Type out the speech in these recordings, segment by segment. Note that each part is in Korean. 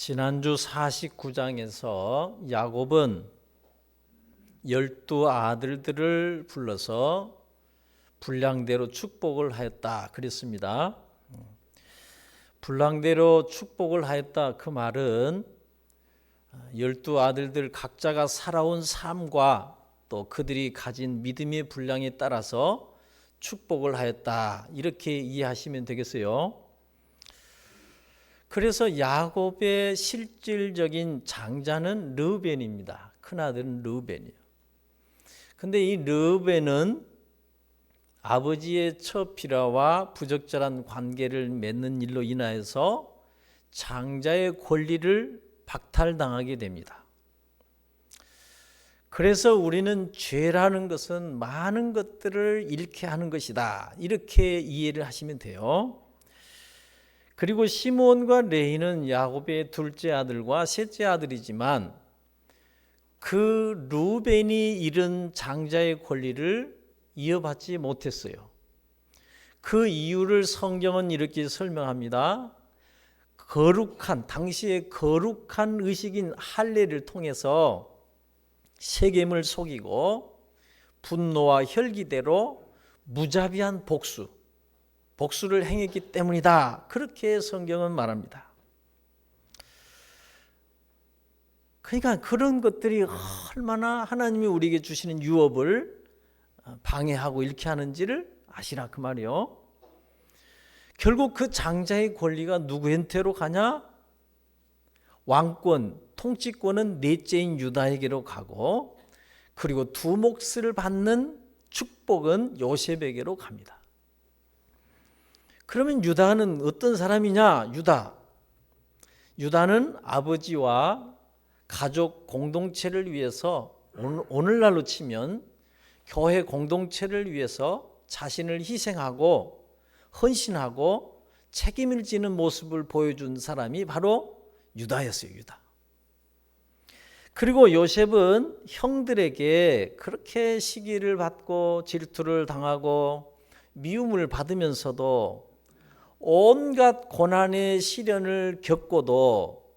지난주 49장에서 야곱은 12아들들을 불러서 분량대로 축복을 하였다 그랬습니다. 분량대로 축복을 하였다, 그 말은 12아들들 각자가 살아온 삶과 또 그들이 가진 믿음의 분량에 따라서 축복을 하였다, 이렇게 이해하시면 되겠어요. 그래서 야곱의 실질적인 장자는 르우벤입니다. 큰아들은 르우벤이에요. 근데 이 르우벤은 아버지의 처피라와 부적절한 관계를 맺는 일로 인하여서 장자의 권리를 박탈당하게 됩니다. 그래서 우리는 죄라는 것은 많은 것들을 잃게 하는 것이다, 이렇게 이해를 하시면 돼요. 그리고 시몬과 레위는 야곱의 둘째 아들과 셋째 아들이지만 그 르우벤이 잃은 장자의 권리를 이어받지 못했어요. 그 이유를 성경은 이렇게 설명합니다. 당시의 거룩한 의식인 할례를 통해서 세겜을 속이고 분노와 혈기대로 무자비한 복수를 행했기 때문이다, 그렇게 성경은 말합니다. 그러니까 그런 것들이 얼마나 하나님이 우리에게 주시는 유업을 방해하고 잃게 하는지를 아시라, 그 말이요. 결국 그 장자의 권리가 누구한테로 가냐? 왕권, 통치권은 넷째인 유다에게로 가고, 그리고 두 몫을 받는 축복은 요셉에게로 갑니다. 그러면 유다는 어떤 사람이냐? 유다는 아버지와 가족 공동체를 위해서, 오늘날로 치면 교회 공동체를 위해서 자신을 희생하고 헌신하고 책임을 지는 모습을 보여준 사람이 바로 유다였어요. 유다. 그리고 요셉은 형들에게 그렇게 시기를 받고 질투를 당하고 미움을 받으면서도 온갖 고난의 시련을 겪고도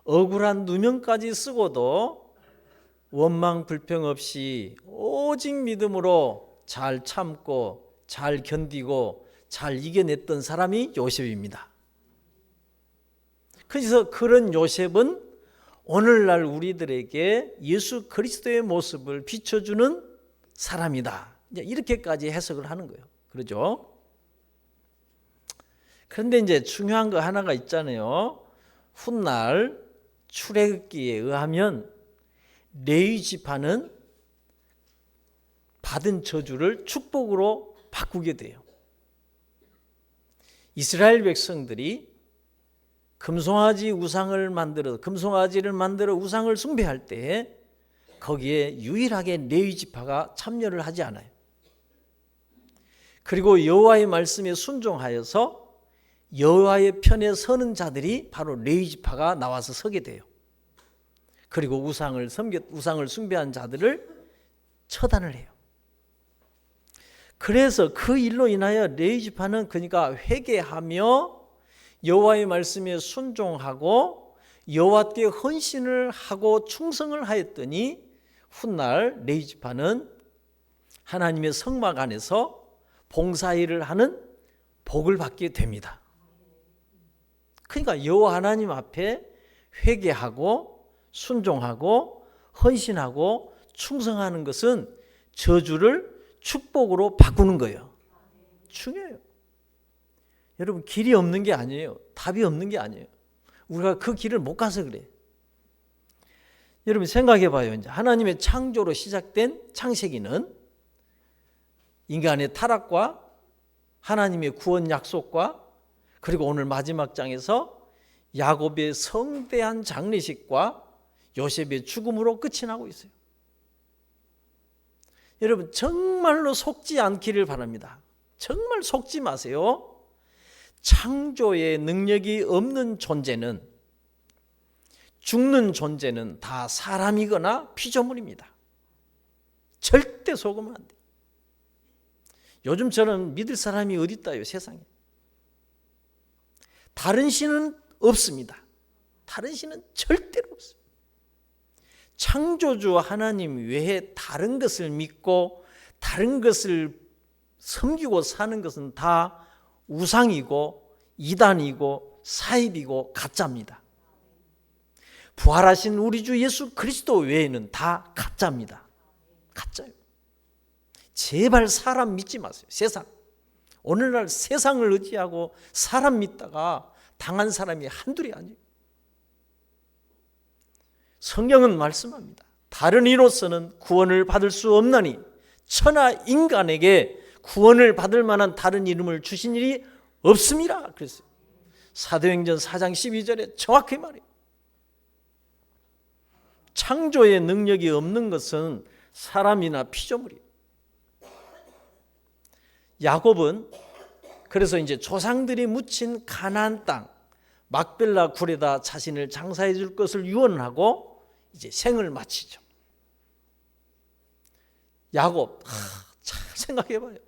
억울한 누명까지 쓰고도 원망 불평 없이 오직 믿음으로 잘 참고 잘 견디고 잘 이겨냈던 사람이 요셉입니다. 그래서 그런 요셉은 오늘날 우리들에게 예수 그리스도의 모습을 비춰주는 사람이다, 이렇게까지 해석을 하는 거예요. 그렇죠? 그런데 이제 중요한 거 하나가 있잖아요. 훗날 출애굽기에 의하면 레위 지파는 받은 저주를 축복으로 바꾸게 돼요. 이스라엘 백성들이 금송아지를 만들어 우상을 숭배할 때 거기에 유일하게 레위 지파가 참여를 하지 않아요. 그리고 여호와의 말씀에 순종하여서 여호와의 편에 서는 자들이 바로 레위 지파가 나와서 서게 돼요. 그리고 우상을 숭배한 자들을 처단을 해요. 그래서 그 일로 인하여 레위 지파는 그러니까 회개하며 여호와의 말씀에 순종하고 여호와께 헌신을 하고 충성을 하였더니 훗날 레위 지파는 하나님의 성막 안에서 봉사일을 하는 복을 받게 됩니다. 그러니까 여호와 하나님 앞에 회개하고 순종하고 헌신하고 충성하는 것은 저주를 축복으로 바꾸는 거예요. 중요해요. 여러분, 길이 없는 게 아니에요. 답이 없는 게 아니에요. 우리가 그 길을 못 가서 그래. 여러분 생각해 봐요. 이제 하나님의 창조로 시작된 창세기는 인간의 타락과 하나님의 구원 약속과 그리고 오늘 마지막 장에서 야곱의 성대한 장례식과 요셉의 죽음으로 끝이 나고 있어요. 여러분 정말로 속지 않기를 바랍니다. 정말 속지 마세요. 창조의 능력이 없는 존재는, 죽는 존재는 다 사람이거나 피조물입니다. 절대 속으면 안 돼요. 요즘처럼 믿을 사람이 어디 있다요, 세상에. 다른 신은 없습니다. 다른 신은 절대로 없어요. 창조주 하나님 외에 다른 것을 믿고 다른 것을 섬기고 사는 것은 다 우상이고 이단이고 사입이고 가짜입니다. 부활하신 우리 주 예수 그리스도 외에는 다 가짜입니다. 가짜예요. 제발 사람 믿지 마세요. 세상. 오늘날 세상을 의지하고 사람 믿다가 당한 사람이 한둘이 아니에요. 성경은 말씀합니다. 다른 이로서는 구원을 받을 수 없나니 천하 인간에게 구원을 받을 만한 다른 이름을 주신 일이 없음이라 그랬어요. 사도행전 4장 12절에 정확히 말해요. 창조의 능력이 없는 것은 사람이나 피조물이에요. 야곱은 그래서 이제 조상들이 묻힌 가나안 땅 막벨라 굴에다 자신을 장사해 줄 것을 유언하고 이제 생을 마치죠. 야곱 잘 생각해 봐요.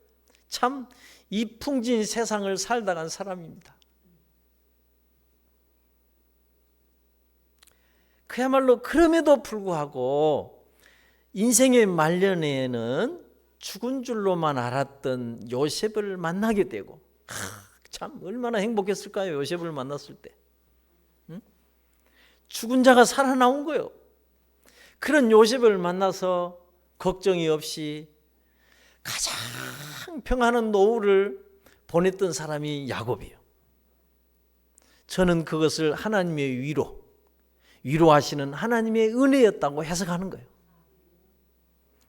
참 이 풍진 세상을 살다 간 사람입니다. 그야말로 그럼에도 불구하고 인생의 말년에는 죽은 줄로만 알았던 요셉을 만나게 되고 참 얼마나 행복했을까요? 요셉을 만났을 때. 죽은 자가 살아나온 거예요. 그런 요셉을 만나서 걱정이 없이 가장 평안한 노후를 보냈던 사람이 야곱이에요. 저는 그것을 하나님의 위로하시는 하나님의 은혜였다고 해석하는 거예요.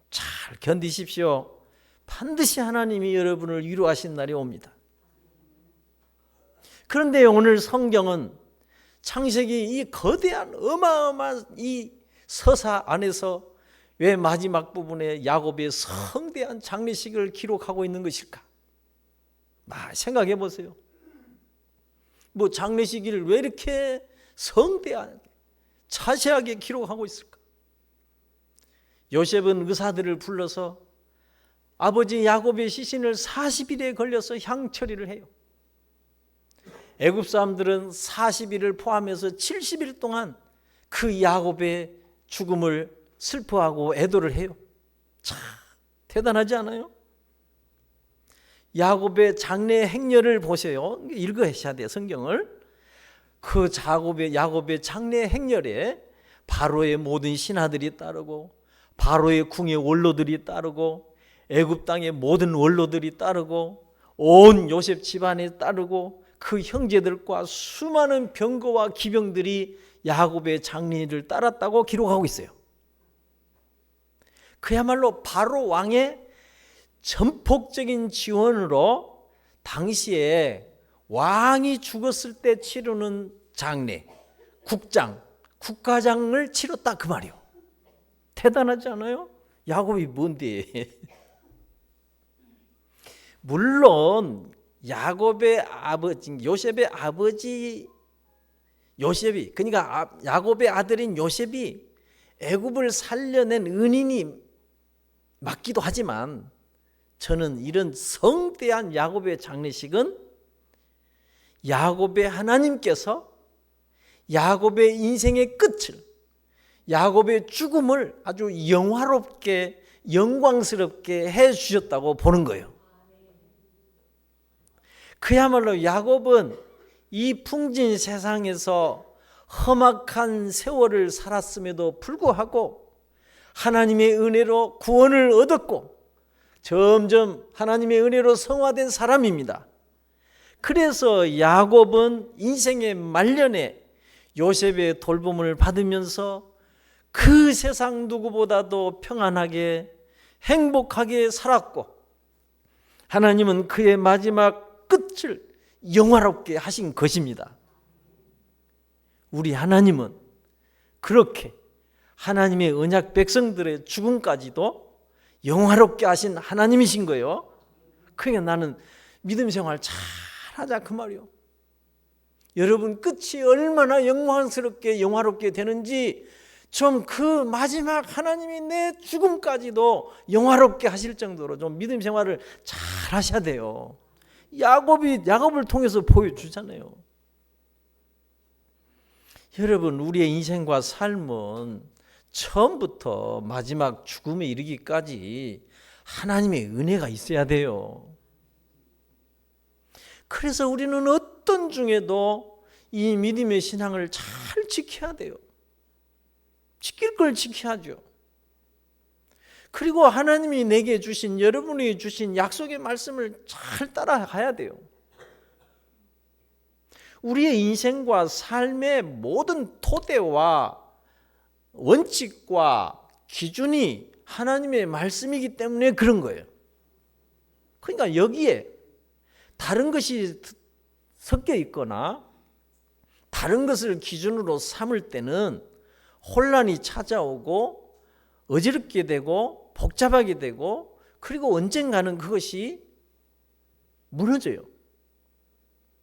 잘 견디십시오. 반드시 하나님이 여러분을 위로하신 날이 옵니다. 그런데 오늘 성경은 창세기 이 거대한 어마어마한 이 서사 안에서 왜 마지막 부분에 야곱의 성대한 장례식을 기록하고 있는 것일까? 생각해 보세요. 뭐 장례식을 왜 이렇게 성대하게 자세하게 기록하고 있을까? 요셉은 의사들을 불러서 아버지 야곱의 시신을 40일에 걸려서 향처리를 해요. 애굽 사람들은 40일을 포함해서 70일 동안 그 야곱의 죽음을 슬퍼하고 애도를 해요. 참 대단하지 않아요? 야곱의 장례 행렬을 보세요. 읽으셔야 돼요, 성경을. 그 야곱의 장례 행렬에 바로의 모든 신하들이 따르고 바로의 궁의 원로들이 따르고 애굽 땅의 모든 원로들이 따르고 온 요셉 집안에 따르고 그 형제들과 수많은 병거와 기병들이 야곱의 장례를 따랐다고 기록하고 있어요. 그야말로 바로 왕의 전폭적인 지원으로 당시에 왕이 죽었을 때 치르는 장례, 국가장을 치렀다 그 말이요. 대단하지 않아요? 야곱이 뭔데? 물론 야곱의 아버지 요셉의 아버지 요셉이, 그러니까 야곱의 아들인 요셉이 애굽을 살려낸 은인이 맞기도 하지만 저는 이런 성대한 야곱의 장례식은 야곱의 하나님께서 야곱의 인생의 끝을, 야곱의 죽음을 아주 영화롭게 영광스럽게 해 주셨다고 보는 거예요. 그야말로 야곱은 이 풍진 세상에서 험악한 세월을 살았음에도 불구하고 하나님의 은혜로 구원을 얻었고 점점 하나님의 은혜로 성화된 사람입니다. 그래서 야곱은 인생의 말년에 요셉의 돌봄을 받으면서 그 세상 누구보다도 평안하게 행복하게 살았고 하나님은 그의 마지막 끝을 영화롭게 하신 것입니다. 우리 하나님은 그렇게 하나님의 언약 백성들의 죽음까지도 영화롭게 하신 하나님이신 거예요. 그러니까 나는 믿음 생활 잘하자 그 말이요. 여러분 끝이 얼마나 영광스럽게 영화롭게 되는지 좀 그 마지막 하나님이 내 죽음까지도 영화롭게 하실 정도로 좀 믿음 생활을 잘 하셔야 돼요. 야곱을 통해서 보여주잖아요. 여러분, 우리의 인생과 삶은 처음부터 마지막 죽음에 이르기까지 하나님의 은혜가 있어야 돼요. 그래서 우리는 어떤 중에도 이 믿음의 신앙을 잘 지켜야 돼요. 지킬 걸 지켜야죠. 그리고 하나님이 내게 주신, 여러분이 주신 약속의 말씀을 잘 따라가야 돼요. 우리의 인생과 삶의 모든 토대와 원칙과 기준이 하나님의 말씀이기 때문에 그런 거예요. 그러니까 여기에 다른 것이 섞여 있거나 다른 것을 기준으로 삼을 때는 혼란이 찾아오고 어지럽게 되고 복잡하게 되고, 그리고 언젠가는 그것이 무너져요.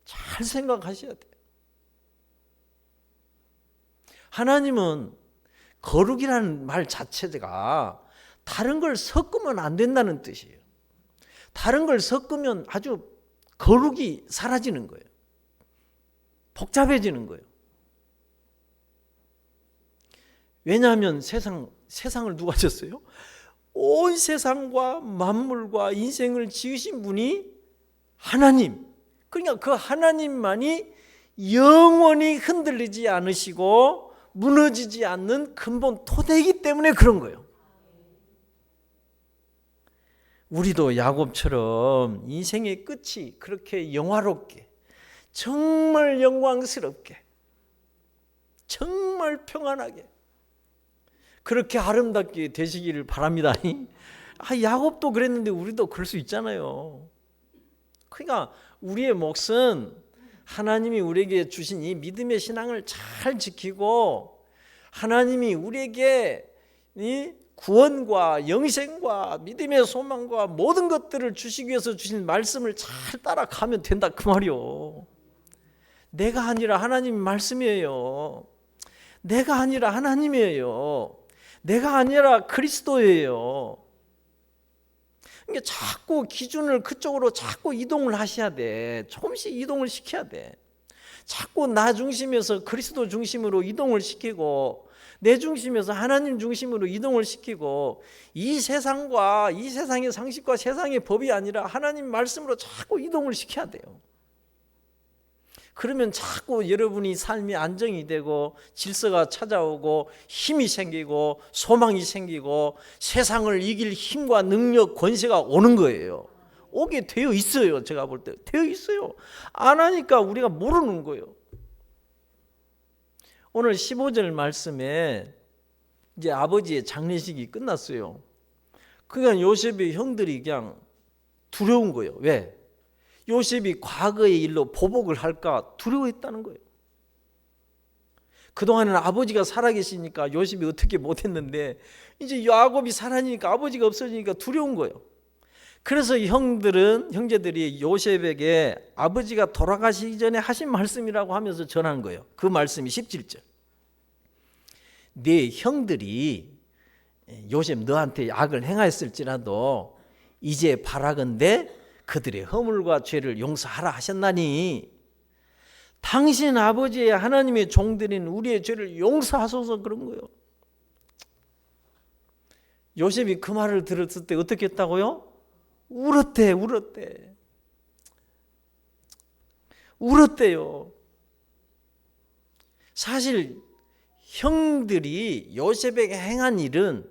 잘 생각하셔야 돼요. 하나님은 거룩이라는 말 자체가 다른 걸 섞으면 안 된다는 뜻이에요. 다른 걸 섞으면 아주 거룩이 사라지는 거예요. 복잡해지는 거예요. 왜냐하면 세상을 누가 졌어요? 온 세상과 만물과 인생을 지으신 분이 하나님. 그러니까 그 하나님만이 영원히 흔들리지 않으시고 무너지지 않는 근본 토대이기 때문에 그런 거예요. 우리도 야곱처럼 인생의 끝이 그렇게 영화롭게, 정말 영광스럽게, 정말 평안하게, 그렇게 아름답게 되시기를 바랍니다. 야곱도 그랬는데 우리도 그럴 수 있잖아요. 그러니까 우리의 몫은 하나님이 우리에게 주신 이 믿음의 신앙을 잘 지키고, 하나님이 우리에게 이 구원과 영생과 믿음의 소망과 모든 것들을 주시기 위해서 주신 말씀을 잘 따라가면 된다, 그 말이요. 내가 아니라 하나님 말씀이에요. 내가 아니라 하나님이에요. 내가 아니라 그리스도예요. 그러니까 자꾸 기준을 그쪽으로 자꾸 이동을 하셔야 돼. 조금씩 이동을 시켜야 돼. 자꾸 나 중심에서 그리스도 중심으로 이동을 시키고, 내 중심에서 하나님 중심으로 이동을 시키고, 이 세상과 이 세상의 상식과 세상의 법이 아니라 하나님 말씀으로 자꾸 이동을 시켜야 돼요. 그러면 자꾸 여러분이 삶이 안정이 되고 질서가 찾아오고 힘이 생기고 소망이 생기고 세상을 이길 힘과 능력, 권세가 오는 거예요. 오게 되어 있어요. 제가 볼 때 되어 있어요. 안 하니까 우리가 모르는 거예요. 오늘 15절 말씀에 이제 아버지의 장례식이 끝났어요. 그러니까 요셉의 형들이 그냥 두려운 거예요. 왜? 요셉이 과거의 일로 보복을 할까 두려워했다는 거예요. 그동안은 아버지가 살아계시니까 요셉이 어떻게 못했는데, 이제 야곱이 살아니까 아버지가 없어지니까 두려운 거예요. 그래서 형제들이 요셉에게 아버지가 돌아가시기 전에 하신 말씀이라고 하면서 전한 거예요. 그 말씀이 17절. 네 형들이 요셉 너한테 악을 행하였을지라도 이제 바라건대 그들의 허물과 죄를 용서하라 하셨나니 당신 아버지의 하나님의 종들인 우리의 죄를 용서하소서, 그런 거예요. 요셉이 그 말을 들었을 때 어떻게 했다고요? 울었대요. 사실 형들이 요셉에게 행한 일은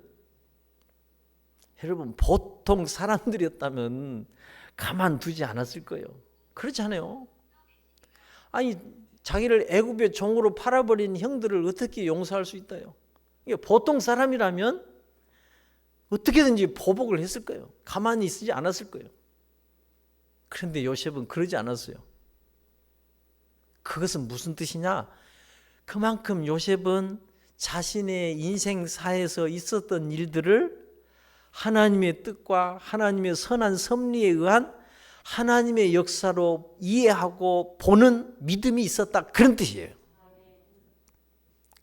여러분 보통 사람들이었다면 가만두지 않았을 거예요. 그렇지 않아요? 아니, 자기를 애굽의 종으로 팔아버린 형들을 어떻게 용서할 수 있다요? 보통 사람이라면 어떻게든지 보복을 했을 거예요. 가만히 있지 않았을 거예요. 그런데 요셉은 그러지 않았어요. 그것은 무슨 뜻이냐? 그만큼 요셉은 자신의 인생사에서 있었던 일들을 하나님의 뜻과 하나님의 선한 섭리에 의한 하나님의 역사로 이해하고 보는 믿음이 있었다, 그런 뜻이에요.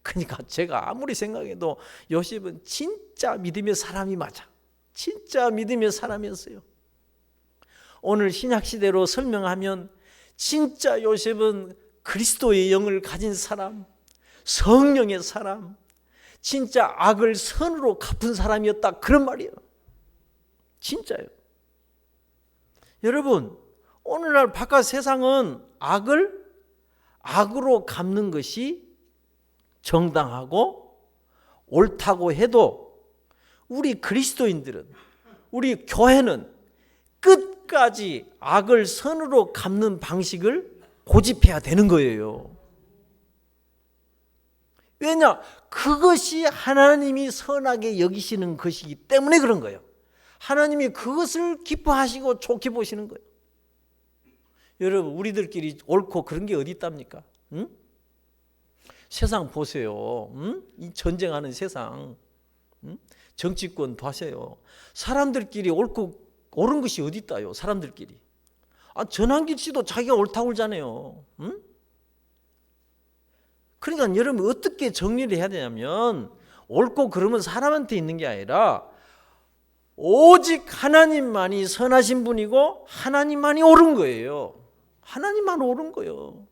그러니까 제가 아무리 생각해도 요셉은 진짜 믿음의 사람이 맞아. 진짜 믿음의 사람이었어요. 오늘 신약시대로 설명하면 진짜 요셉은 그리스도의 영을 가진 사람, 성령의 사람, 진짜 악을 선으로 갚은 사람이었다, 그런 말이에요. 진짜요. 여러분, 오늘날 바깥 세상은 악을 악으로 갚는 것이 정당하고 옳다고 해도 우리 그리스도인들은, 우리 교회는 끝까지 악을 선으로 갚는 방식을 고집해야 되는 거예요. 왜냐? 그것이 하나님이 선하게 여기시는 것이기 때문에 그런 거예요. 하나님이 그것을 기뻐하시고 좋게 보시는 거예요. 여러분, 우리들끼리 옳고 그런 게 어디 있답니까? 응? 세상 보세요. 응? 이 전쟁하는 세상, 응? 정치권 보세요. 사람들끼리 옳고 옳은 것이 어디 있다요? 사람들끼리. 전환기 씨도 자기가 옳다고 그러잖아요. 응? 그러니까 여러분, 어떻게 정리를 해야 되냐면, 옳고 그러면 사람한테 있는 게 아니라 오직 하나님만이 선하신 분이고 하나님만이 옳은 거예요. 하나님만 옳은 거예요.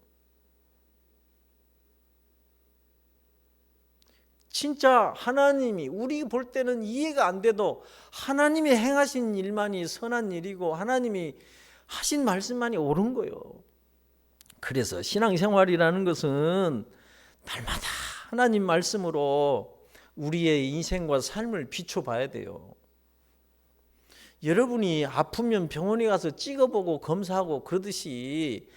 진짜 하나님이, 우리 볼 때는 이해가 안 돼도 하나님이 행하신 일만이 선한 일이고 하나님이 하신 말씀만이 옳은 거예요. 그래서 신앙생활이라는 것은 날마다 하나님 말씀으로 우리의 인생과 삶을 비춰봐야 돼요. 여러분이 아프면 병원에 가서 찍어보고 검사하고 그러듯이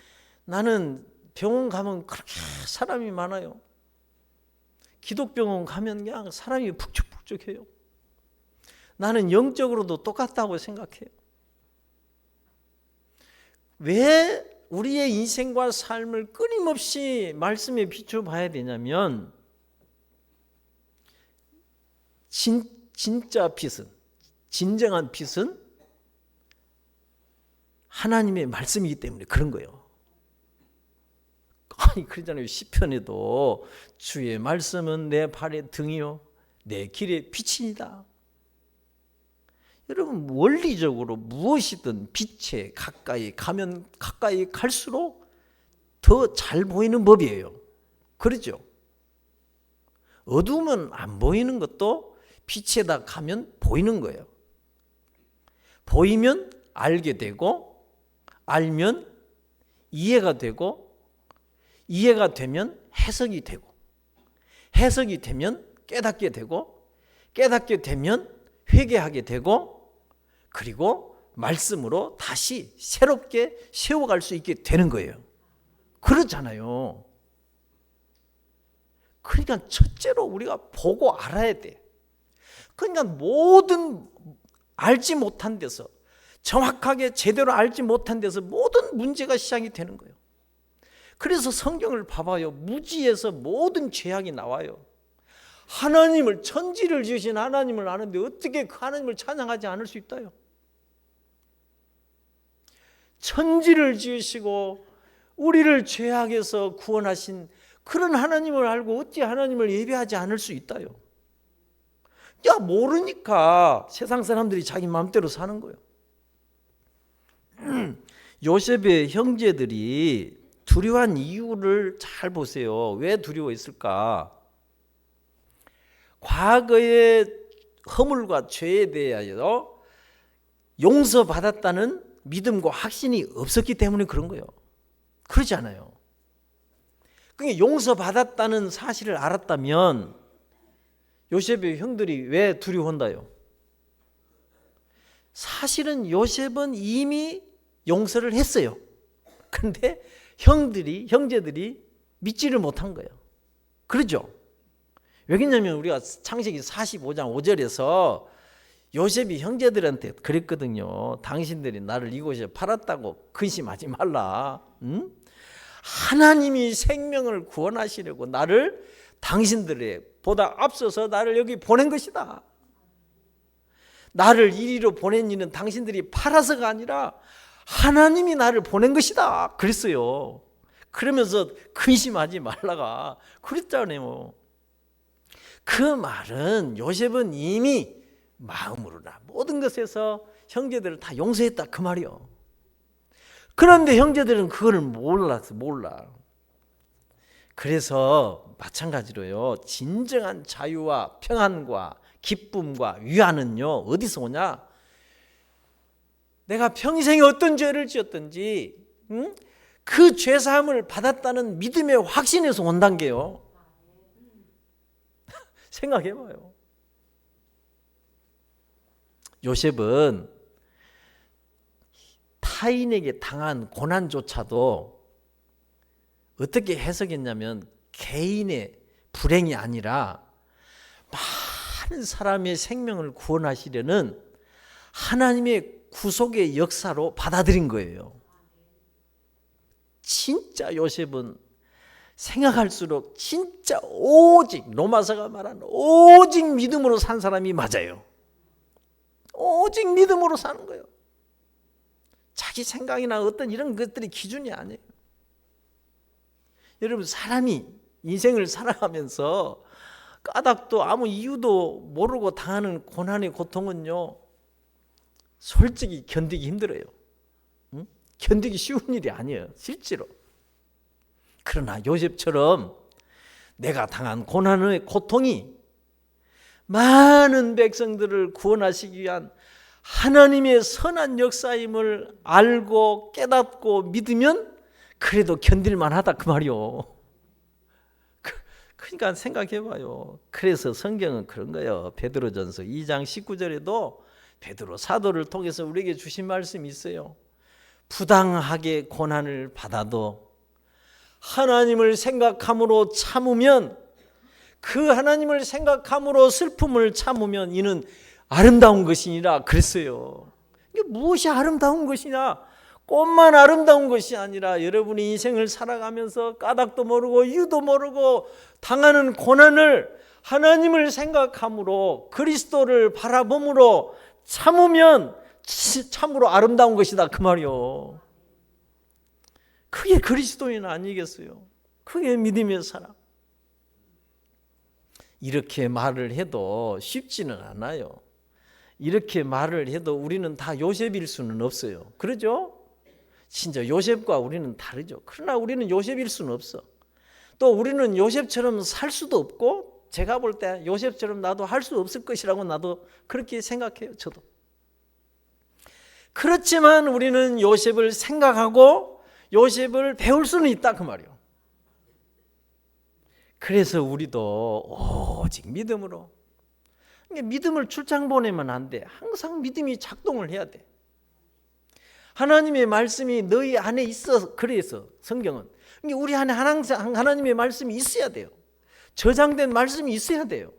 나는 병원 가면 그렇게 사람이 많아요. 기독병원 가면 그냥 사람이 북적북적해요. 나는 영적으로도 똑같다고 생각해요. 왜 우리의 인생과 삶을 끊임없이 말씀에 비춰봐야 되냐면, 진짜 빛은, 진정한 빛은 하나님의 말씀이기 때문에 그런 거예요. 아니, 그러잖아요. 시편에도 주의 말씀은 내 발의 등이요 내 길의 빛이니다. 여러분, 원리적으로 무엇이든 빛에 가까이 가면 가까이 갈수록 더 잘 보이는 법이에요. 그렇죠? 어두우면 안 보이는 것도 빛에다 가면 보이는 거예요. 보이면 알게 되고, 알면 이해가 되고, 이해가 되면 해석이 되고, 해석이 되면 깨닫게 되고, 깨닫게 되면 회개하게 되고, 그리고 말씀으로 다시 새롭게 세워갈 수 있게 되는 거예요. 그렇잖아요. 그러니까 첫째로 우리가 보고 알아야 돼. 그러니까 모든 알지 못한 데서, 정확하게 제대로 알지 못한 데서 모든 문제가 시작이 되는 거예요. 그래서 성경을 봐봐요. 무지에서 모든 죄악이 나와요. 하나님을, 천지를 지으신 하나님을 아는데 어떻게 그 하나님을 찬양하지 않을 수 있다요? 천지를 지으시고 우리를 죄악에서 구원하신 그런 하나님을 알고 어찌 하나님을 예배하지 않을 수 있다요? 야, 모르니까 세상 사람들이 자기 마음대로 사는 거예요. 요셉의 형제들이 두려워한 이유를 잘 보세요. 왜 두려워했을까? 과거의 허물과 죄에 대하여 용서받았다는 믿음과 확신이 없었기 때문에 그런 거예요. 그렇지 않아요? 그러니까 용서받았다는 사실을 알았다면 요셉의 형들이 왜 두려워한다요? 사실은 요셉은 이미 용서를 했어요. 그런데 형제들이 믿지를 못한 거예요. 그렇죠? 왜냐하면 우리가 창세기 45장 5절에서 요셉이 형제들한테 그랬거든요. 당신들이 나를 이곳에 팔았다고 근심하지 말라. 응? 하나님이 생명을 구원하시려고 나를 당신들의 보다 앞서서 나를 여기 보낸 것이다. 나를 이리로 보낸 이는 당신들이 팔아서가 아니라 하나님이 나를 보낸 것이다. 그랬어요. 그러면서 근심하지 말라가 그랬잖아요. 그 말은 요셉은 이미 마음으로나 모든 것에서 형제들을 다 용서했다, 그 말이요. 그런데 형제들은 그거를 몰라. 그래서 마찬가지로요, 진정한 자유와 평안과 기쁨과 위안은요 어디서 오냐? 내가 평생에 어떤 죄를 지었든지 그 죄사함을 받았다는 믿음의 확신에서 온단 게요. 생각해봐요. 요셉은 타인에게 당한 고난조차도 어떻게 해석했냐면 개인의 불행이 아니라 많은 사람의 생명을 구원하시려는 하나님의 구속의 역사로 받아들인 거예요. 진짜 요셉은 생각할수록 진짜 오직 로마서가 말하는 오직 믿음으로 산 사람이 맞아요. 오직 믿음으로 사는 거예요. 자기 생각이나 어떤 이런 것들이 기준이 아니에요. 여러분, 사람이 인생을 살아가면서 까닭도 아무 이유도 모르고 당하는 고난의 고통은요, 솔직히 견디기 힘들어요. 견디기 쉬운 일이 아니에요, 실제로. 그러나 요셉처럼 내가 당한 고난의 고통이 많은 백성들을 구원하시기 위한 하나님의 선한 역사임을 알고 깨닫고 믿으면 그래도 견딜만 하다 그 말이요. 그러니까 생각해봐요. 그래서 성경은 그런 거예요. 베드로전서 2장 19절에도 베드로 사도를 통해서 우리에게 주신 말씀이 있어요. 부당하게 고난을 받아도 하나님을 생각함으로 참으면, 그 하나님을 생각함으로 슬픔을 참으면 이는 아름다운 것이니라 그랬어요. 이게 무엇이 아름다운 것이냐? 꽃만 아름다운 것이 아니라 여러분이 인생을 살아가면서 까닭도 모르고 이유도 모르고 당하는 고난을 하나님을 생각함으로 그리스도를 바라봄으로 참으면 참으로 아름다운 것이다 그 말이요. 그게 그리스도인 아니겠어요? 그게 믿음의 사람. 이렇게 말을 해도 쉽지는 않아요. 이렇게 말을 해도 우리는 다 요셉일 수는 없어요. 그러죠? 진짜 요셉과 우리는 다르죠. 그러나 우리는 요셉일 수는 없어. 또 우리는 요셉처럼 살 수도 없고, 제가 볼 때 요셉처럼 나도 할 수 없을 것이라고 나도 그렇게 생각해요. 저도. 그렇지만 우리는 요셉을 생각하고 요셉을 배울 수는 있다 그 말이에요. 그래서 우리도 오직 믿음으로, 믿음을 출장 보내면 안 돼. 항상 믿음이 작동을 해야 돼. 하나님의 말씀이 너희 안에 있어. 그래서 성경은 우리 안에 하나님의 말씀이 있어야 돼요. 저장된 말씀이 있어야 돼요.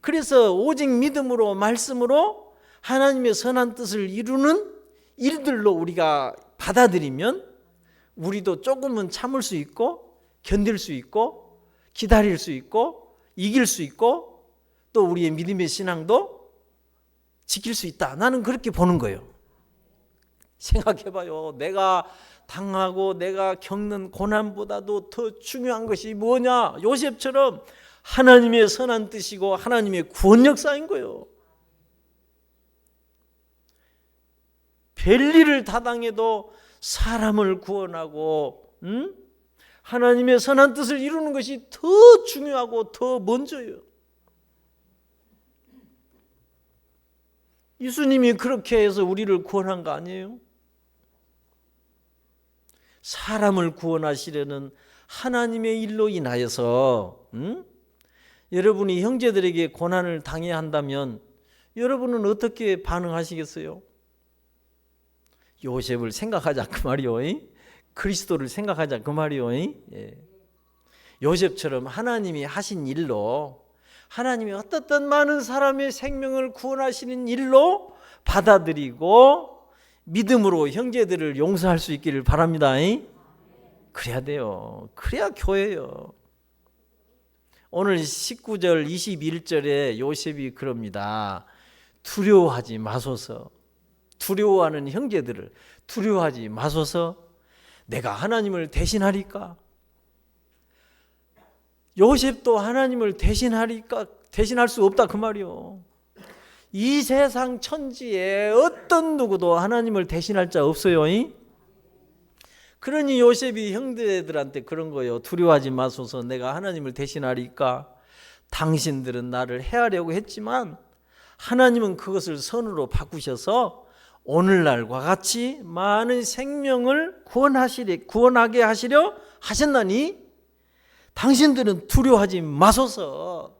그래서 오직 믿음으로, 말씀으로 하나님의 선한 뜻을 이루는 일들로 우리가 받아들이면 우리도 조금은 참을 수 있고 견딜 수 있고 기다릴 수 있고 이길 수 있고 또 우리의 믿음의 신앙도 지킬 수 있다. 나는 그렇게 보는 거예요. 생각해봐요. 내가 당하고 내가 겪는 고난보다도 더 중요한 것이 뭐냐? 요셉처럼 하나님의 선한 뜻이고 하나님의 구원 역사인 거예요. 별일을 다 당해도 사람을 구원하고 하나님의 선한 뜻을 이루는 것이 더 중요하고 더 먼저예요. 예수님이 그렇게 해서 우리를 구원한 거 아니에요? 사람을 구원하시려는 하나님의 일로 인하여서 여러분이 형제들에게 고난을 당해야 한다면 여러분은 어떻게 반응하시겠어요? 요셉을 생각하자 그 말이요. 그리스도를 생각하자 그 말이요. 요셉처럼 하나님이 하신 일로, 하나님이 어떻든 많은 사람의 생명을 구원하시는 일로 받아들이고 믿음으로 형제들을 용서할 수 있기를 바랍니다. 그래야 돼요. 그래야 교회예요. 오늘 19절 21절에 요셉이 그럽니다. 두려워하지 마소서. 두려워하는 형제들을 두려워하지 마소서. 내가 하나님을 대신하리까? 요셉도 하나님을 대신할 수 없다 그 말이요. 이 세상 천지에 어떤 누구도 하나님을 대신할 자 없어요. 그러니 요셉이 형제들한테 그런 거예요. 두려워하지 마소서. 내가 하나님을 대신하리까. 당신들은 나를 해하려고 했지만 하나님은 그것을 선으로 바꾸셔서 오늘날과 같이 많은 생명을 구원하게 하시려 하셨나니 당신들은 두려워하지 마소서.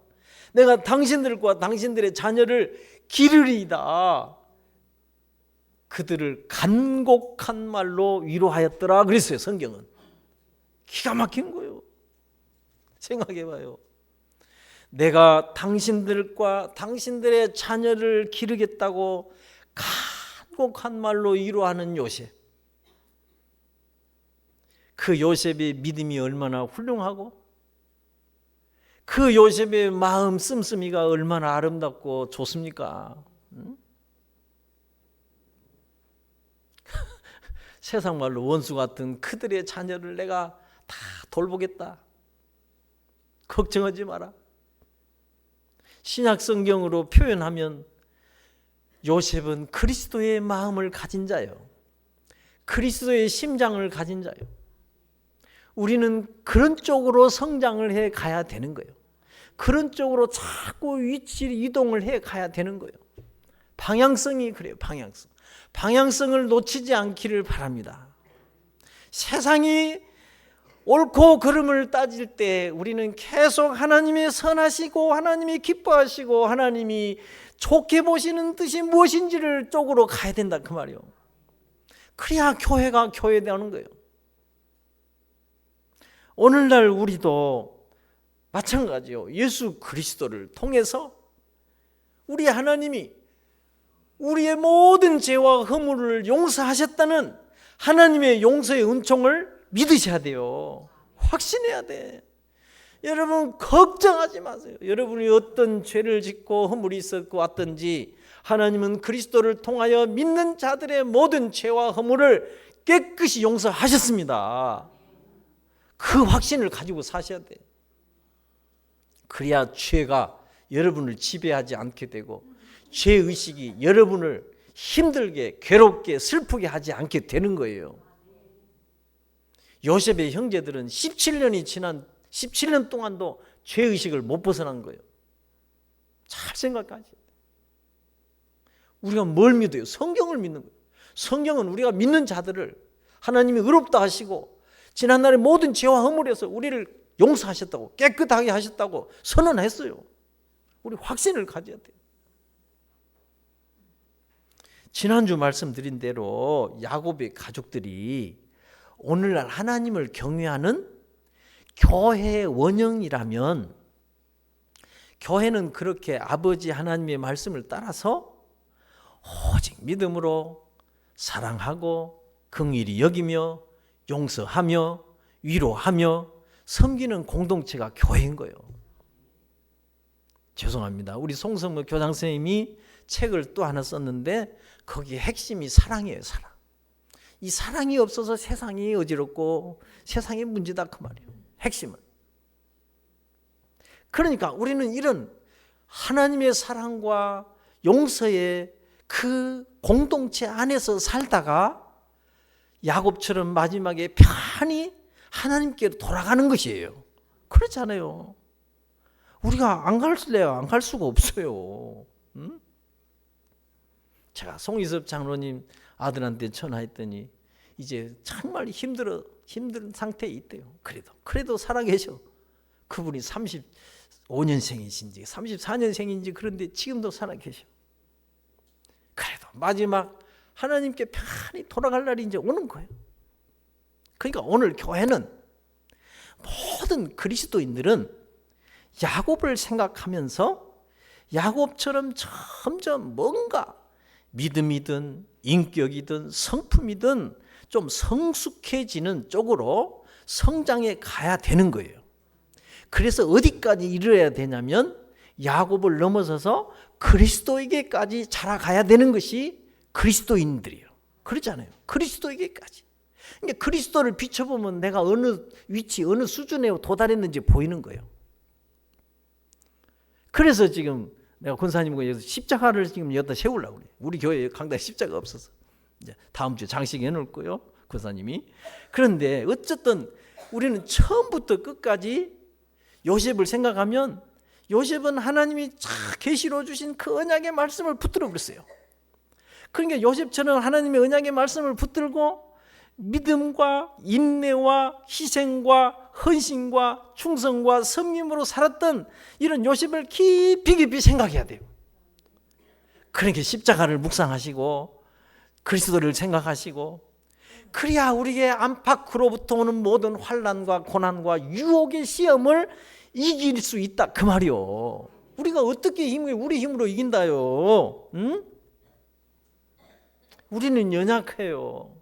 내가 당신들과 당신들의 자녀를 기르리이다. 그들을 간곡한 말로 위로하였더라 그랬어요. 성경은. 기가 막힌 거예요. 생각해봐요. 내가 당신들과 당신들의 자녀를 기르겠다고 간곡한 말로 위로하는 요셉. 그 요셉의 믿음이 얼마나 훌륭하고 그 요셉의 마음 씀씀이가 얼마나 아름답고 좋습니까? 세상 말로 원수 같은 그들의 자녀를 내가 다 돌보겠다. 걱정하지 마라. 신약 성경으로 표현하면 요셉은 그리스도의 마음을 가진 자예요. 그리스도의 심장을 가진 자예요. 우리는 그런 쪽으로 성장을 해 가야 되는 거예요. 그런 쪽으로 자꾸 위치 이동을 해 가야 되는 거예요. 방향성이 그래요. 방향성을 놓치지 않기를 바랍니다. 세상이 옳고 그름을 따질 때 우리는 계속 하나님이 선하시고 하나님이 기뻐하시고 하나님이 좋게 보시는 뜻이 무엇인지를 쪽으로 가야 된다 그 말이에요. 그래야 교회가 교회되는 거예요. 오늘날 우리도 마찬가지요. 예수 그리스도를 통해서 우리 하나님이 우리의 모든 죄와 허물을 용서하셨다는 하나님의 용서의 은총을 믿으셔야 돼요. 확신해야 돼. 여러분 걱정하지 마세요. 여러분이 어떤 죄를 짓고 허물이 있었고 왔든지 하나님은 그리스도를 통하여 믿는 자들의 모든 죄와 허물을 깨끗이 용서하셨습니다. 그 확신을 가지고 사셔야 돼. 그래야 죄가 여러분을 지배하지 않게 되고 죄의식이 여러분을 힘들게 괴롭게 슬프게 하지 않게 되는 거예요. 요셉의 형제들은 17년 동안도 죄의식을 못 벗어난 거예요. 잘 생각하세요. 우리가 뭘 믿어요? 성경을 믿는 거예요. 성경은 우리가 믿는 자들을 하나님이 의롭다 하시고 지난날의 모든 죄와 허물에서 우리를 용서하셨다고 깨끗하게 하셨다고 선언했어요. 우리 확신을 가져야 돼요. 지난주 말씀드린 대로 야곱의 가족들이 오늘날 하나님을 경외하는 교회의 원형이라면 교회는 그렇게 아버지 하나님의 말씀을 따라서 오직 믿음으로 사랑하고 긍휼히 여기며 용서하며 위로하며 섬기는 공동체가 교회인 거예요. 죄송합니다. 우리 송성모 교장 선생님이 책을 또 하나 썼는데 거기에 핵심이 사랑이에요. 사랑. 이 사랑이 없어서 세상이 어지럽고 세상이 문제다 그 말이에요. 핵심은. 그러니까 우리는 이런 하나님의 사랑과 용서의 그 공동체 안에서 살다가 야곱처럼 마지막에 편히 하나님께로 돌아가는 것이에요. 그렇잖아요. 우리가 안 갈래요. 안 갈 수가 없어요. 응? 제가 송이섭 장로님 아들한테 전화했더니 이제 정말 힘든 상태에 있대요. 그래도 살아계셔. 그분이 35년생이신지 34년생인지 그런데 지금도 살아계셔. 그래도 마지막 하나님께 편히 돌아갈 날이 이제 오는 거예요. 그러니까 오늘 교회는 모든 그리스도인들은 야곱을 생각하면서 야곱처럼 점점 뭔가 믿음이든 인격이든 성품이든 좀 성숙해지는 쪽으로 성장해 가야 되는 거예요. 그래서 어디까지 이르러야 되냐면 야곱을 넘어서서 그리스도에게까지 자라가야 되는 것이 그리스도인들이에요. 그렇잖아요. 그리스도에게까지. 그러니까 그리스도를 비춰보면 내가 어느 위치, 어느 수준에 도달했는지 보이는 거예요. 그래서 지금 내가 권사님과 여기서 십자가를 지금 여기다 세우려고 그래요. 우리 교회에 강당에 십자가 없어서. 이제 다음 주에 장식해 놓을 거요. 권사님이. 그런데 어쨌든 우리는 처음부터 끝까지 요셉을 생각하면 요셉은 하나님이 계시로 주신 그 언약의 말씀을 붙들어 버렸어요. 그러니까 요셉처럼 하나님의 언약의 말씀을 붙들고 믿음과 인내와 희생과 헌신과 충성과 섬김으로 살았던 이런 요셉을 깊이 생각해야 돼요. 그러니까 십자가를 묵상하시고 그리스도를 생각하시고, 그래야 우리의 안팎으로부터 오는 모든 환난과 고난과 유혹의 시험을 이길 수 있다 그 말이요. 우리가 어떻게 우리 힘으로 이긴다요? 응? 우리는 연약해요.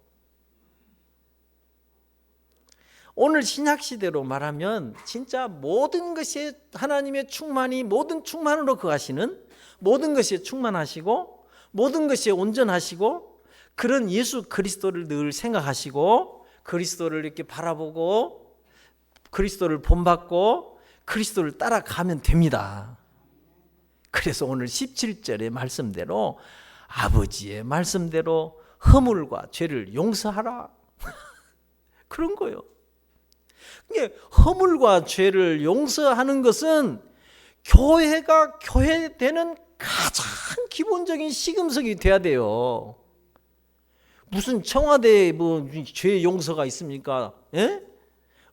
오늘 신약시대로 말하면 진짜 모든 것이 하나님의 충만이 모든 충만으로 거하시는, 모든 것이 충만하시고 모든 것이 온전하시고 그런 예수 그리스도를 늘 생각하시고 그리스도를 이렇게 바라보고 그리스도를 본받고 그리스도를 따라가면 됩니다. 그래서 오늘 17절의 말씀대로 아버지의 말씀대로 허물과 죄를 용서하라 그런 거예요. 허물과 죄를 용서하는 것은 교회가 교회되는 가장 기본적인 시금석이 돼야 돼요. 무슨 청와대에 죄 용서가 있습니까? 예?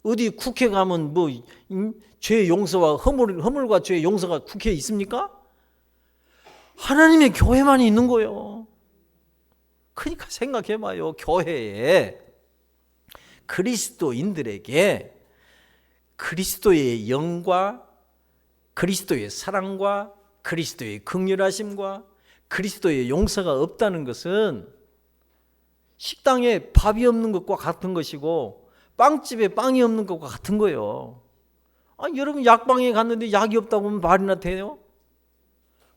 어디 국회 가면 죄 용서와 허물과 죄 용서가 국회에 있습니까? 하나님의 교회만 있는 거예요. 그러니까 생각해봐요. 교회에 그리스도인들에게 그리스도의 영과 그리스도의 사랑과 그리스도의 긍휼하심과 그리스도의 용서가 없다는 것은 식당에 밥이 없는 것과 같은 것이고 빵집에 빵이 없는 것과 같은 거예요. 여러분 약방에 갔는데 약이 없다고 하면 말이나 돼요?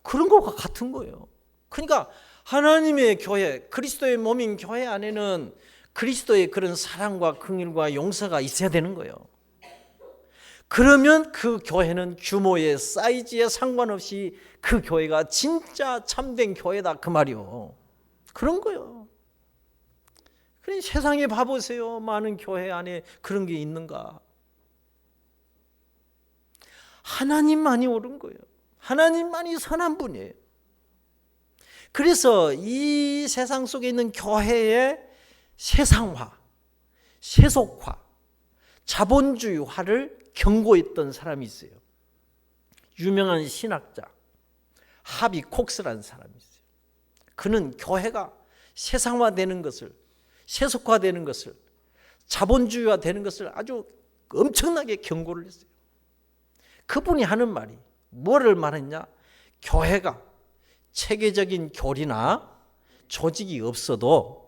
그런 것과 같은 거예요. 그러니까 하나님의 교회, 그리스도의 몸인 교회 안에는 그리스도의 그런 사랑과 긍휼과 용서가 있어야 되는 거예요. 그러면 그 교회는 규모의 사이즈에 상관없이 그 교회가 진짜 참된 교회다 그 말이요. 그런 거예요. 그러니 세상에 봐보세요. 많은 교회 안에 그런 게 있는가? 하나님만이 옳은 거예요. 하나님만이 선한 분이에요. 그래서 이 세상 속에 있는 교회의 세상화, 세속화, 자본주의화를 경고했던 사람이 있어요. 유명한 신학자 하비 콕스라는 사람이 있어요. 그는 교회가 세상화되는 것을, 세속화되는 것을, 자본주의화되는 것을 아주 엄청나게 경고를 했어요. 그분이 하는 말이 뭐를 말했냐? 교회가 체계적인 교리나 조직이 없어도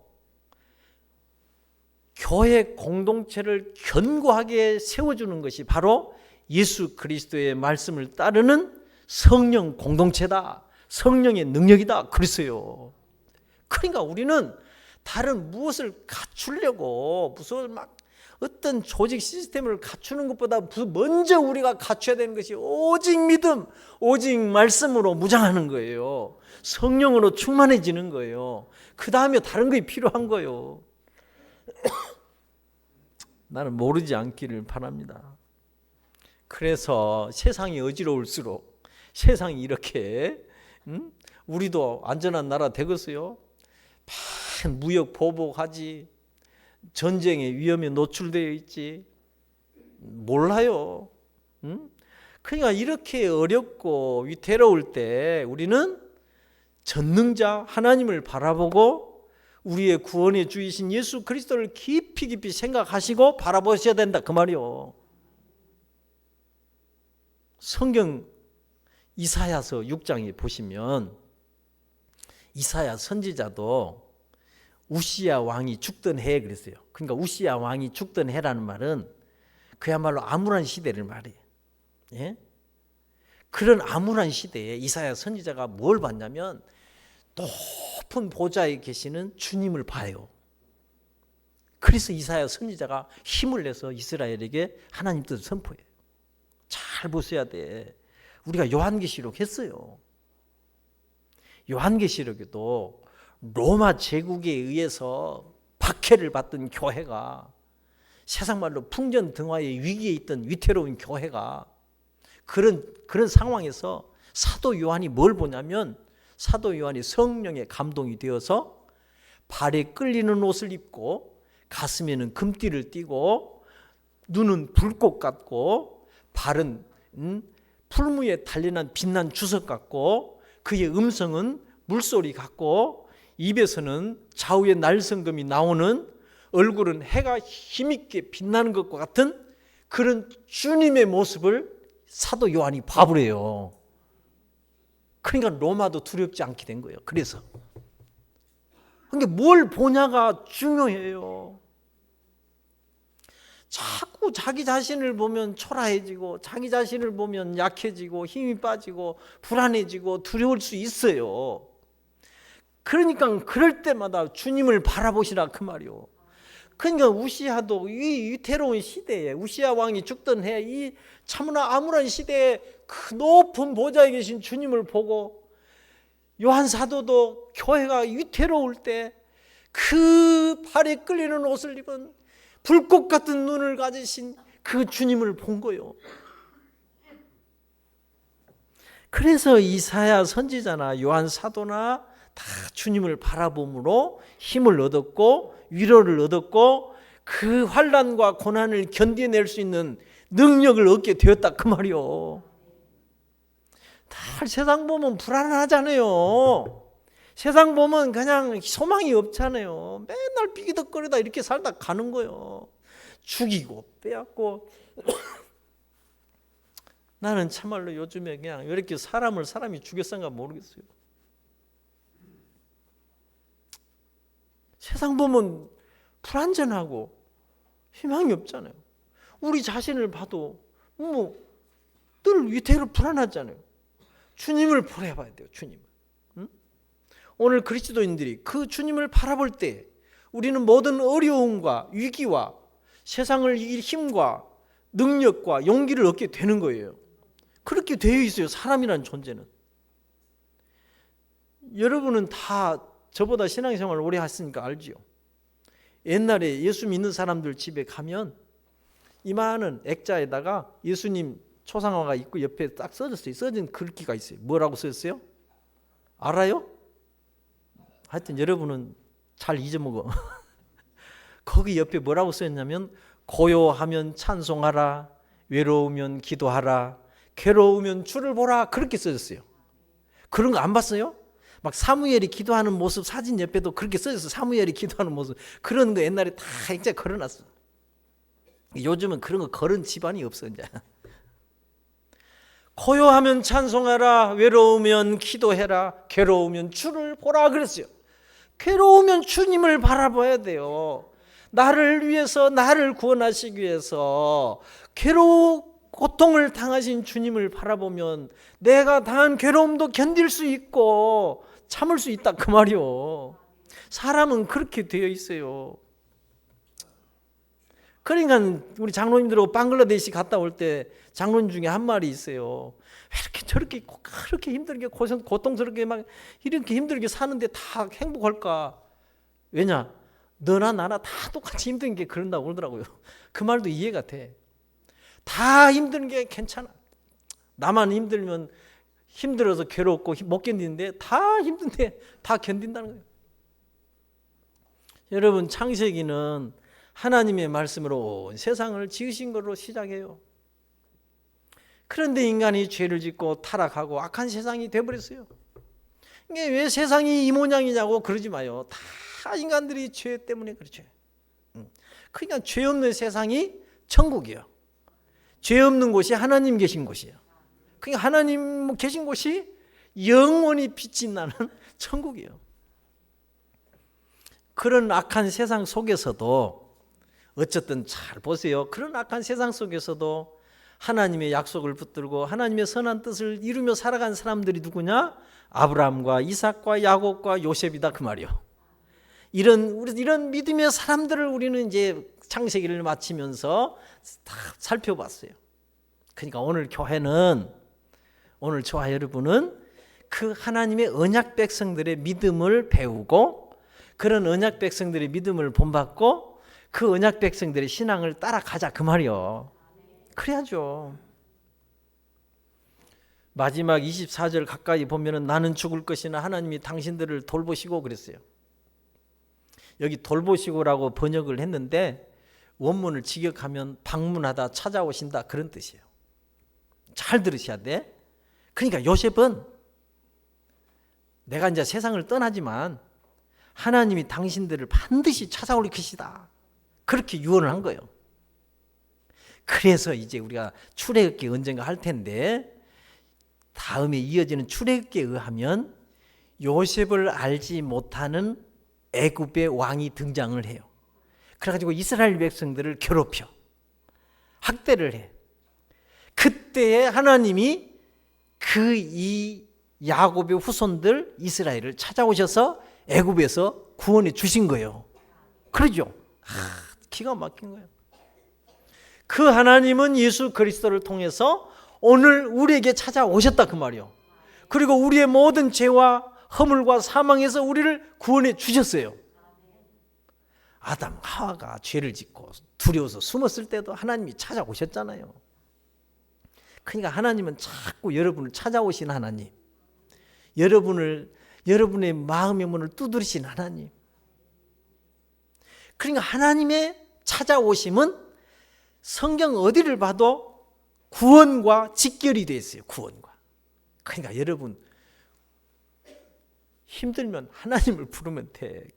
교회 공동체를 견고하게 세워주는 것이 바로 예수 그리스도의 말씀을 따르는 성령 공동체다. 성령의 능력이다. 그랬어요. 그러니까 우리는 다른 무엇을 갖추려고 무슨 어떤 조직 시스템을 갖추는 것보다 먼저 우리가 갖춰야 되는 것이 오직 믿음, 오직 말씀으로 무장하는 거예요. 성령으로 충만해지는 거예요. 그 다음에 다른 것이 필요한 거예요. 나는 모르지 않기를 바랍니다. 그래서 세상이 어지러울수록 세상이 이렇게 우리도 안전한 나라 되겠어요? 무역 보복하지, 전쟁의 위험에 노출되어 있지, 몰라요. 그러니까 이렇게 어렵고 위태로울 때 우리는 전능자 하나님을 바라보고 우리의 구원의 주이신 예수 그리스도를 깊이 생각하시고 바라보셔야 된다 그 말이요. 성경 이사야서 6장에 보시면 이사야 선지자도 우시야 왕이 죽던 해에 그랬어요. 그러니까 우시야 왕이 죽던 해라는 말은 그야말로 암울한 시대를 말해요. 예? 그런 암울한 시대에 이사야 선지자가 뭘 봤냐면 높은 보좌에 계시는 주님을 봐요. 그래서 이사야 선지자가 힘을 내서 이스라엘에게 하나님 뜻을 선포해요. 잘 보셔야 돼. 우리가 요한계시록 했어요. 요한계시록에도 로마 제국에 의해서 박해를 받던 교회가, 세상 말로 풍전등화의 위기에 있던 위태로운 교회가 그런 상황에서 사도 요한이 뭘 보냐면, 사도 요한이 성령의 감동이 되어서 발에 끌리는 옷을 입고 가슴에는 금띠를 띠고 눈은 불꽃 같고 발은 풀무에 달려난 빛난 주석 같고 그의 음성은 물소리 같고 입에서는 좌우의 날성금이 나오는, 얼굴은 해가 힘있게 빛나는 것과 같은 그런 주님의 모습을 사도 요한이 봐보래요. 그러니까 로마도 두렵지 않게 된 거예요. 그래서 그러니까 뭘 보냐가 중요해요. 자꾸 자기 자신을 보면 초라해지고, 자기 자신을 보면 약해지고, 힘이 빠지고, 불안해지고, 두려울 수 있어요. 그러니까 그럴 때마다 주님을 바라보시라 그 말이요. 그러니까 우시아도 이 위태로운 시대에, 우시아 왕이 죽던 해, 이 참으나 암울한 시대에 그 높은 보좌에 계신 주님을 보고, 요한 사도도 교회가 위태로울 때 그 발에 끌리는 옷을 입은 불꽃 같은 눈을 가지신 그 주님을 본 거요. 그래서 이사야 선지자나 요한 사도나 다 주님을 바라봄으로 힘을 얻었고 위로를 얻었고 그 환난과 고난을 견뎌낼 수 있는 능력을 얻게 되었다 그 말이요. 다 세상 보면 불안하잖아요. 세상 보면 그냥 소망이 없잖아요. 맨날 삐기덕거리다 이렇게 살다 가는 거예요. 죽이고 빼앗고. 나는 참말로 요즘에 그냥 왜 이렇게 사람이 죽였는가 모르겠어요. 세상 보면 불안전하고 희망이 없잖아요. 우리 자신을 봐도 늘 위태로 불안하잖아요. 주님을 바라봐야 돼요. 주님을. 오늘 그리스도인들이 그 주님을 바라볼 때 우리는 모든 어려움과 위기와 세상을 이길 힘과 능력과 용기를 얻게 되는 거예요. 그렇게 되어 있어요. 사람이라는 존재는. 여러분은 다 저보다 신앙생활을 오래 했으니까 알지요. 옛날에 예수 믿는 사람들 집에 가면 이마는 액자에다가 예수님 초상화가 있고 옆에 딱 써졌어요. 써진 글귀가 있어요. 뭐라고 써졌어요? 알아요? 하여튼 여러분은 잘 잊어먹어. 거기 옆에 뭐라고 써있냐면 고요하면 찬송하라, 외로우면 기도하라, 괴로우면 주를 보라, 그렇게 써졌어요. 그런 거 안 봤어요? 막 사무엘이 기도하는 모습 사진 옆에도 그렇게 써졌어요. 사무엘이 기도하는 모습. 그런 거 옛날에 다 액자에 걸어놨어. 요즘은 그런 거 걸은 집안이 없어 이제. 고요하면 찬송하라, 외로우면 기도해라, 괴로우면 주를 보라 그랬어요. 괴로우면 주님을 바라봐야 돼요. 나를 위해서, 나를 구원하시기 위해서 고통을 당하신 주님을 바라보면 내가 당한 괴로움도 견딜 수 있고 참을 수 있다 그 말이요. 사람은 그렇게 되어 있어요. 그러니까 우리 장로님들하고 방글라데시 갔다 올 때 장로님 중에 한 말이 있어요. 왜 이렇게 저렇게 그렇게 힘들게 고통스럽게 막 이렇게 힘들게 사는데 다 행복할까? 왜냐? 너나 나나 다 똑같이 힘든 게 그런다고 그러더라고요. 그 말도 이해가 돼. 다 힘든 게 괜찮아. 나만 힘들면 힘들어서 괴롭고 못 견디는데 다 힘든데 다 견딘다는 거예요. 여러분 창세기는 하나님의 말씀으로 온 세상을 지으신 걸로 시작해요. 그런데 인간이 죄를 짓고 타락하고 악한 세상이 돼버렸어요. 이게 왜 세상이 이 모양이냐고 그러지 마요. 다 인간들이 죄 때문에 그렇죠. 그러니까 죄 없는 세상이 천국이에요. 죄 없는 곳이 하나님 계신 곳이에요. 그러니까 하나님 계신 곳이 영원히 빛이 나는 천국이에요. 그런 악한 세상 속에서도 어쨌든 잘 보세요. 그런 악한 세상 속에서도 하나님의 약속을 붙들고 하나님의 선한 뜻을 이루며 살아간 사람들이 누구냐? 아브라함과 이삭과 야곱과 요셉이다 그 말이요. 이런 믿음의 사람들을 우리는 이제 창세기를 마치면서 다 살펴봤어요. 그러니까 오늘 교회는, 오늘 저와 여러분은 그 하나님의 언약 백성들의 믿음을 배우고 그런 언약 백성들의 믿음을 본받고 그 언약 백성들의 신앙을 따라가자 그 말이요. 그래야죠. 마지막 24절 가까이 보면은 나는 죽을 것이나 하나님이 당신들을 돌보시고 그랬어요. 여기 돌보시고라고 번역을 했는데 원문을 직역하면 방문하다 찾아오신다 그런 뜻이에요. 잘 들으셔야 돼. 그러니까 요셉은 내가 이제 세상을 떠나지만 하나님이 당신들을 반드시 찾아올 것이다. 그렇게 유언을 한 거예요. 그래서 이제 우리가 출애굽기 언젠가 할 텐데 다음에 이어지는 출애굽기에 의하면 요셉을 알지 못하는 애굽의 왕이 등장을 해요. 그래가지고 이스라엘 백성들을 괴롭혀 학대를 해. 그때에 하나님이 그 이 야곱의 후손들 이스라엘을 찾아오셔서 애굽에서 구원해 주신 거예요. 그러죠? 기가 막힌 거예요. 그 하나님은 예수 그리스도를 통해서 오늘 우리에게 찾아오셨다 그 말이요. 그리고 우리의 모든 죄와 허물과 사망에서 우리를 구원해 주셨어요. 아담 하와가 죄를 짓고 두려워서 숨었을 때도 하나님이 찾아오셨잖아요. 그러니까 하나님은 자꾸 여러분을 찾아오신 하나님, 여러분의 마음의 문을 두드리신 하나님. 그러니까 하나님의 찾아오심은 성경 어디를 봐도 구원과 직결이 되어 있어요. 구원과. 그러니까 여러분 힘들면 하나님을 부르면 돼.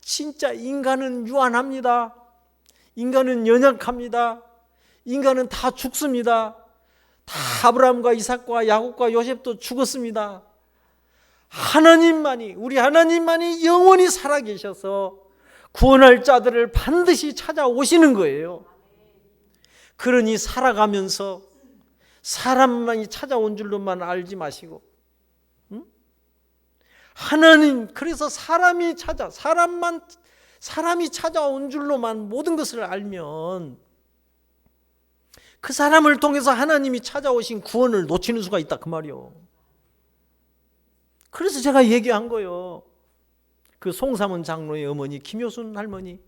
진짜 인간은 유한합니다. 인간은 연약합니다. 인간은 다 죽습니다. 다 아브라함과 이삭과 야곱과 요셉도 죽었습니다. 하나님만이, 우리 하나님만이 영원히 살아계셔서 구원할 자들을 반드시 찾아오시는 거예요. 그러니 살아가면서 사람만이 찾아온 줄로만 알지 마시고, 하나님, 그래서 사람이 찾아온 줄로만 모든 것을 알면 그 사람을 통해서 하나님이 찾아오신 구원을 놓치는 수가 있다 그 말이요. 그래서 제가 얘기한 거예요. 그 송삼은 장로의 어머니 김효순 할머니,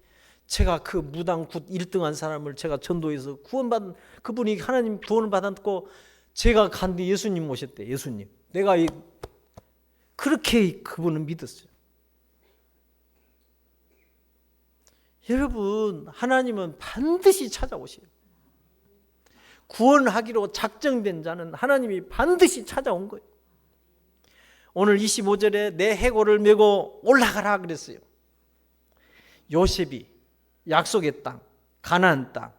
제가 그 무당 굿 1등한 사람을 제가 전도해서 구원받은 그분이 하나님 구원을 받았고 제가 간뒤 예수님 모셨대. 예수님. 내가 그렇게 그분은 믿었어요. 여러분, 하나님은 반드시 찾아오셔요. 구원하기로 작정된 자는 하나님이 반드시 찾아온 거예요. 오늘 25절에 내 해골을 메고 올라가라 그랬어요. 요셉이 약속의 땅, 가나안 땅,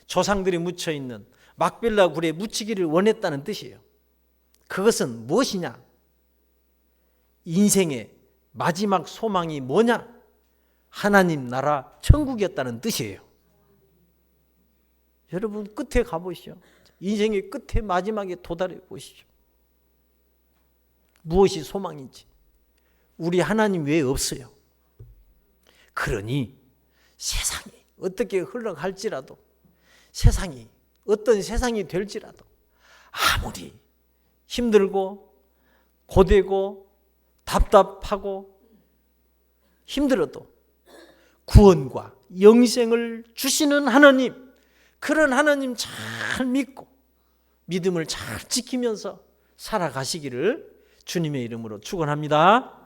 조상들이 묻혀있는 막벨라 굴에 묻히기를 원했다는 뜻이에요. 그것은 무엇이냐? 인생의 마지막 소망이 뭐냐? 하나님 나라 천국이었다는 뜻이에요. 여러분 끝에 가보시죠. 인생의 끝에 마지막에 도달해 보시죠. 무엇이 소망인지. 우리 하나님 외에 없어요. 그러니 세상이 어떻게 흘러갈지라도, 세상이 어떤 세상이 될지라도 아무리 힘들고 고되고 답답하고 힘들어도 구원과 영생을 주시는 하나님, 그런 하나님 잘 믿고 믿음을 잘 지키면서 살아가시기를 주님의 이름으로 축원합니다.